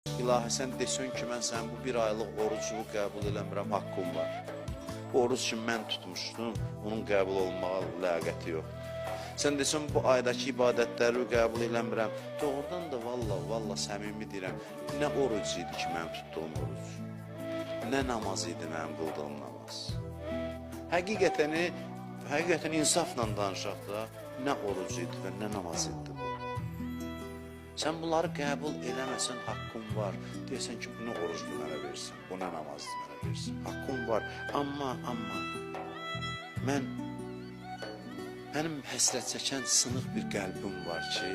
İlahi, sən desən ki, mən sənin bu bir aylıq orucunu qəbul eləmirəm, haqqım var. Bu oruc ki, mən tutmuşdum, onun qəbul olmağa ləyaqəti yox. Sən desən, bu aydakı ibadətləri qəbul eləmirəm. Doğrudan da valla səmimi deyirəm, nə oruc idi ki, mənim tutduğum oruc? Nə namaz idi mənim qıldığım namaz? Həqiqətən insafla danışaq da, nə oruc idi və nə namaz idi bu? Sən bunları qəbul eləməsən, haqqın var. Deyəsən ki, bu nə orucdur mənə versin, bu nə namazdır mənə versin. Haqqın var, amma mənim həsrət çəkən sınıq bir qəlbim var ki,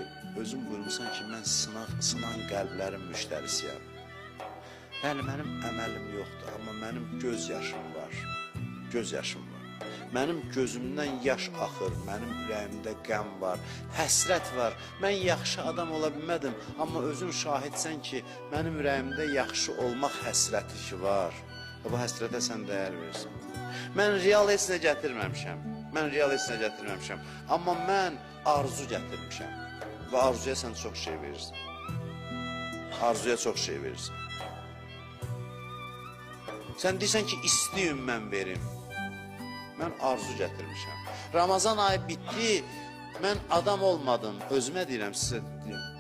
özüm buyurmuşsan ki, mən sınan qəlblərin müştərisiyəm. Bəli, mənim əməlim yoxdur, amma mənim göz yaşım var, göz yaşım var. Mənim gözümdən yaş axır, mənim ürəyimdə qəm var, həsrət var. Mən yaxşı adam ola bilmədim, amma özün şahidsən ki, mənim ürəyimdə yaxşı olmaq həsrəti ki var. Və bu həsrətə sən dəyər verirsən. Mən real heç nə gətirməmişəm, amma mən arzu gətirmişəm. Və arzuya sən çox şey verirsən. Arzuya çox şey verirsən. Sən deyirsən ki, istəyim mən verim. Mən arzu gətirmişəm. Ramazan ayı bitdi, mən adam olmadım. Özümə deyirəm, sizə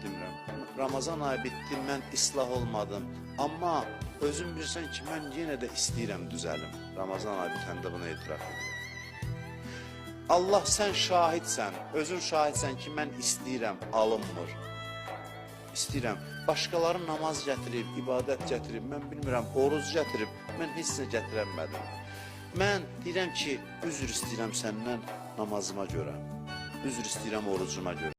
demirəm. Ramazan ayı bitdi, mən islah olmadım. Amma özüm bilirsən ki, mən yenə də istəyirəm düzəlim. Ramazan ayı bitəndə buna etiraf edirəm. Allah, sən şahidsən, özün şahidsən ki, mən istəyirəm, alınmır. İstəyirəm. Başqaları namaz gətirib, ibadət gətirib, mən bilmirəm, oruc gətirib, mən heç nə gətirəmədim. Mən deyirəm ki, üzr istəyirəm səndən namazıma görə, üzr istəyirəm orucuma görə.